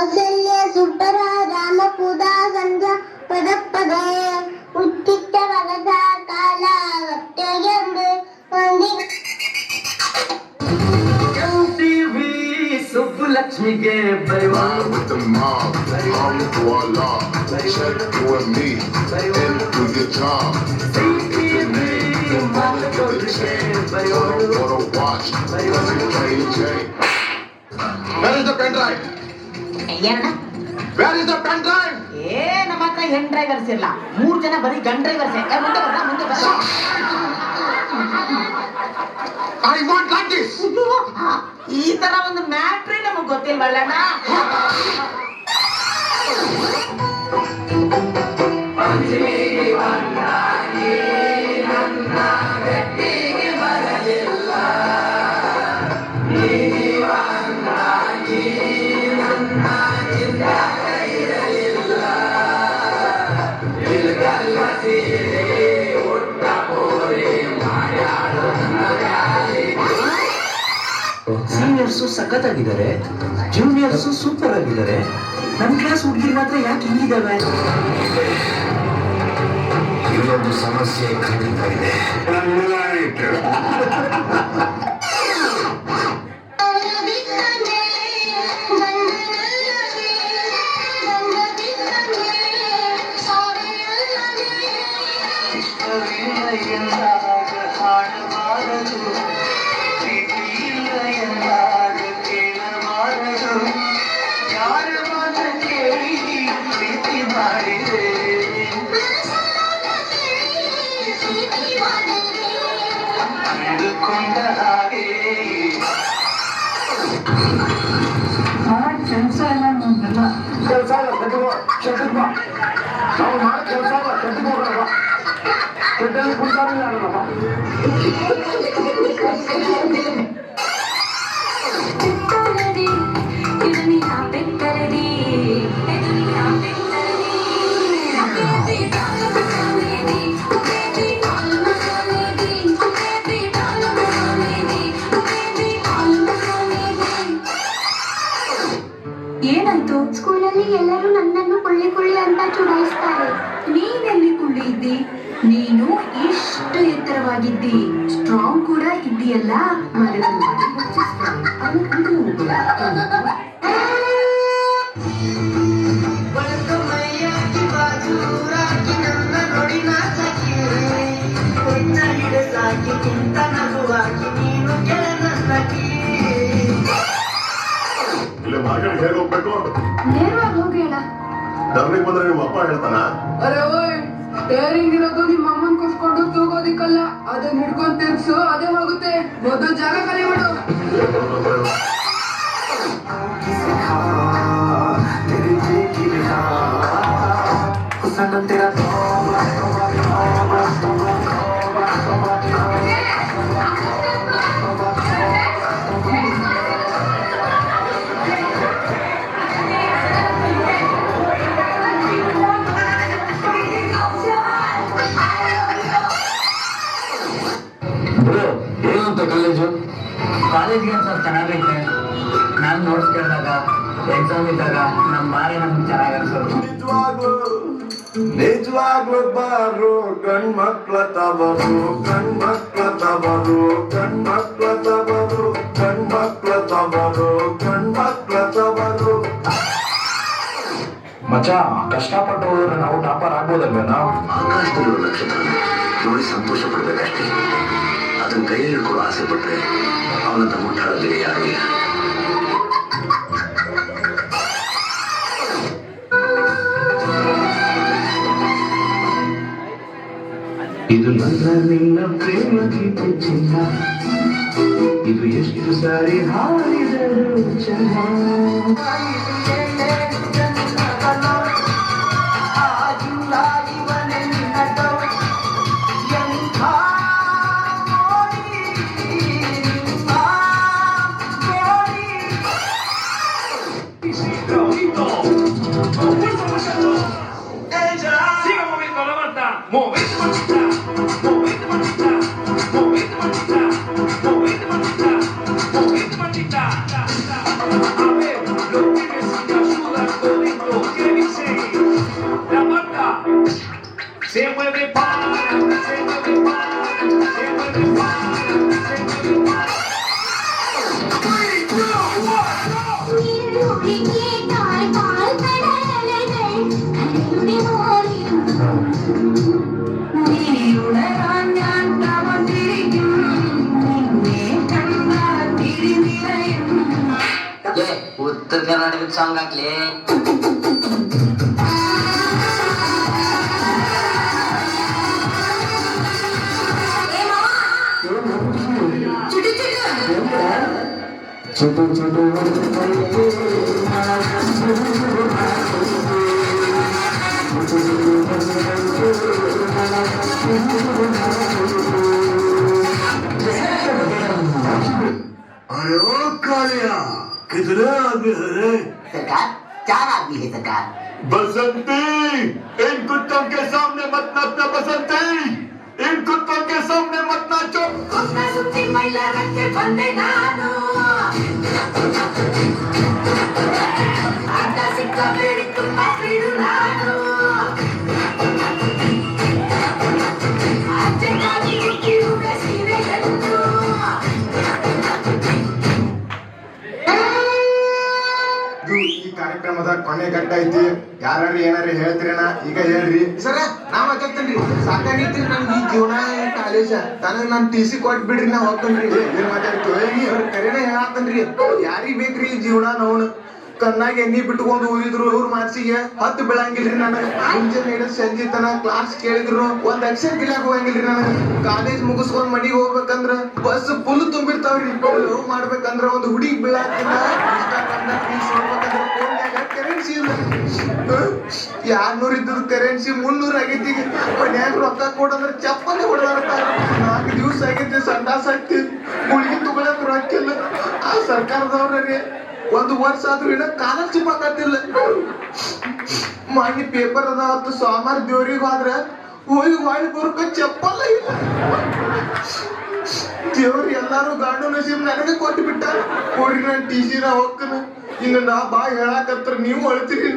ಕೌಸಲ್ಯ ಸುಪರ ರಾಮ ಪೂಜಾ ಸಂಧ್ಯಾ ಪದ ಪದೇ ಉಚ್ಚಿಷ್ಟ ವರದ ಕಾಲ ವಟ್ಟೆಗೆಂದು ಸುಬ್ಬುಲಕ್ಷ್ಮಿಗೆ ಬರುವ with the mob, hum to Allah, check you and me, into your job. Wanna watch, Where is the pen drive? Where is the pen drive? ನಮ್ಮ ಹತ್ರ ಹೆಣ್ drivers ಇಲ್ಲ, 3 ಜನ ಬರೀ ಗನ್ ಡ್ರೈವರ್ಸ್. ಮುಂದೆ ಬರ. I want like this. ಈ ತರ ಒಂದು ಮ್ಯಾಟ್ರಿ ನಮಗ್ ಗೊತ್ತಿಲ್ವಲ್ಲಣ್ಣ. ಸೀನಿಯರ್ಸು ಸಖತ್ತಾಗಿದ್ದಾರೆ, ಜೂನಿಯರ್ಸು ಸೂಪರ್ ಆಗಿದ್ದಾರೆ. ನಮ್ಮ ಕ್ಲಾಸ್ ಹುಡುಗಿರು ಮಾತ್ರ ಯಾಕೆ ಹಿಂಗಿದ್ದಾವೆ? ಇಲ್ಲೊಂದು ಸಮಸ್ಯೆ ಖಂಡಿತ ಇದೆ. ಏನಾಯ್ತು? ಸ್ಕೂಲಲ್ಲಿ ಎಲ್ಲರೂ ನನ್ನನ್ನು ಕುಳ್ಳಿ ಕುಳ್ಳಿ ಅಂತ ಚುಡಾಯಿಸ್ತಾರೆ. ನೀನೆಲ್ಲಿ ಕುಳ್ಳಿ ಇದ್ದಿ? ನೀನು ಇಷ್ಟು ಎತ್ತರವಾಗಿದ್ದಿ, ಸ್ಟ್ರಾಂಗ್ ಕೂಡ ಇದ್ದೀಯಲ್ಲ. ಇಲ್ಲಿ ಮಾರ್ಕೆಟ್ ಹೇಗೆ ಹೋಗ್ಬೇಕು? ನೇರವಾಗಿ ಹೋಗಿ ಹೇಳ. ಡಬ್ಲಿಂಗ್ ಬಂದ್ರೆ ನಿಮ್ಮ ಅಪ್ಪ ಹೇಳ್ತಾನ? ಅರೆ ಓಯ್, ಸ್ಟೇರಿಂಗ್ ಇರೋದು ನಿಮ್ಮ ಅಮ್ಮನ್ ಕುಸ್ಕೊಂಡು ತೂಗೋದಿಕ್ಕಲ್ಲ, ಅದನ್ನ ಹಿಡ್ಕೊಂಡ್ ತಿರ್ಗ್ಸು, ಅದೇ ಹೋಗುತ್ತೆ. ಮೊದಲು ಜಾಗ ಖಾಲಿ ಮಾಡು. ಏನಂತ ಕಾಲೇಜು? ಕಾಲೇಜ್ಗೆ ಸ್ವಲ್ಪ ಚೆನ್ನಾಗೈತೆ. ನಾನು ನೋಟ್ಸ್ ಕೇಳಿದಾಗ, ಎಕ್ಸಾಮ್ ಇದ್ದಾಗ ನಮ್ಮ ಬಾರಿ ನಮ್ಗೆ ಚೆನ್ನಾಗಿ ಅನ್ಸೋದು. ನಿಜವಾಗ್ಲು ಬಾರು ಗಂಡ್ಮಕ್ಳ ತವರು, ಗಂಡ್ಮಕ್ಳ ತವರು, ಗಂಡ್ಮಕ್ಳ ತವರು, ಗಂಡ್ಮಕ್ಳ ತವರು, ಗಂಡ್ಮಕ್ಳ ತವರು. ಮಚ್ಚ, ಕಷ್ಟಪಟ್ಟು ಹೋದ್ರೆ ನಾವು ಟಾಪರ್ ಆಗ್ಬೋದಲ್ವೇನಾ? ಆಕಾಶದಲ್ಲಿರೋ ನಕ್ಷತ್ರ ನೋಡಿ ಸಂತೋಷ ಪಡ್ಬೇಕಷ್ಟೇ. ಅದನ್ನ ಕೈಯಲ್ಲಿ ಹಿಡ್ಕೊಂಡು ಆಸೆ ಪಟ್ರೆ ಅವನಂತ ಮುಟ್ಟಾಡೋದಿಲ್ಲ ಯಾರು ಇಲ್ಲ. ಇದು ನನ್ನ ನಿನ್ನ ಪ್ರೇಮ ಗೀತೆ ಚಿನ್ನ, ಇದು ಎಷ್ಟು ಸಾರಿ ಹಾಡಿದರು ಚೆನ್ನ. A ver, los pibes sin ayuda ಉತ್ತರ ಕರ್ನಾಟಕದ ಸಾಂಗ್ ಹಾಕ್ಲಿ. अरे ओ कालिया कितने आदमी है रे? सरकार 4 आदमी है सरकार। बसंती, इन कुत्तों के सामने मत नाचना बसंती, इन कुत्तों के सामने मत नाचो। ಈ ಕಾರ್ಯಕ್ರಮದ ಕೊನೆ ಗಂಟ ಐತಿ. ಯಾರು ಏನಾರ ಹೇಳ್ತೀರಣ ಈಗ ಹೇಳ್ರಿ. ಸರ ನಾವ್ ಹಾಕತ್ತೇನ್ರಿ ಸಾಕಾಗೈತಿ ನನ್ಗೆ ಈ ಜೀವನ ಕಾಲೇಜ ನನಗ್ ನಾನ್ ಟಿ ಸಿ ಕೊಟ್ ಬಿಡ್ರಿ ನಾ ಹೋಗ್ತೇನ್ರಿ. ಏನ್ ಮಾತಾಡ್ತೀವಿ? ಕರೆನ ಹೇಳತ್ತನ್ರಿ ಯಾರಿಗ್ ಬೇಕ್ರಿ ಈ ಜೀವನ ನೋವು ಕಣ್ಣಾಗ ಎಣ್ಣಿ ಬಿಟ್ಕೊಂಡು ಹೋಗಿದ್ರು ಇವ್ರ ಮಾರ್ಸಿಗೆ ಹತ್ತು ಬೀಳಂಗಿಲ್ರಿ ನನಗ. ಮುಂಜಾನೆ ಹಿಡಿದು ಸಂಜೆ ತನ ಕ್ಲಾಸ್ ಕೇಳಿದ್ರು ಒಂದ್ ಅಕ್ಷರ ಗಿಲಾಕ್ ಹೋಗಂಗಿಲ್ರಿ ನನಗ. ಕಾಲೇಜ್ ಮುಗಿಸ್ಕೊಂಡ್ ಮನಿಗ್ ಹೋಗ್ಬೇಕಂದ್ರ ಬಸ್ ಫುಲ್ ತುಂಬಿರ್ತಾವ್ರಿ. ಲವ್ ಮಾಡ್ಬೇಕಂದ್ರ ಒಂದ್ ಹುಡುಗಿ ಬೀಳಾಕಿಲ್ಲ. ಇನ್ಸ್ಟಾಗ್ರಾಮ್ದಾಗ ರೀಲ್ಸ್ ನೋಡ್ಬೇಕಂದ್ರ ಫೋನ್ಯಾಗ ಕರೆನ್ಸಿ ಇಲ್ಲ. 200 ಇದ್ದದ ಕರೆನ್ಸಿ 300 ಆಗೈತಿ. ಮನ್ಯಾಗ ರೊಕ್ಕ ಕೊಡಂದ್ರ ಚಪ್ಪಲಿ ಹೊಡೆದಾಡ್ತಾರ. 4 ದಿವ್ಸ ಆಗೈತಿ ಸಂಡಾಸ್ ಆಗ್ತಿ ಗುಳಿಗೆ ತಗೊಳಕ್ ರೊಕ್ಕ ಇಲ್ಲ. ಆ ಸರ್ಕಾರದವ್ರಿ 1 ವರ್ಷ ಆದ್ರೂ ಇನ್ನ ಕಾಲರ್ಶಿಪ್ ಆಗತ್ತಿಲ್ಲ. ಮಾಡಿ ಪೇಪರ್ ಅದ ಅವತ್ತು ಸೋಮವಾರ ದೇವ್ರಿಗೆ ಹೋದ್ರ ಹೋಗಿ ವಾಡಿ ಬರ್ಕ ಚಪ್ಪಲ್ಲ ಇಲ್ಲ. ದೇವ್ರು ಎಲ್ಲಾರು ಗಾಡು ನಸೀಬ್ ನನಗೆ ಕೊಟ್ಟು ಬಿಟ್ಟ. ಕೊಡ್ರಿ ನಾನು ಟಿ ಸಿನ ಹೋಗ್ತಾನ. ಇನ್ನು ನಾ ಬಾ ಹೇಳಾಕತ್ರ ನೀವು ಅಳ್ತೀರಿ.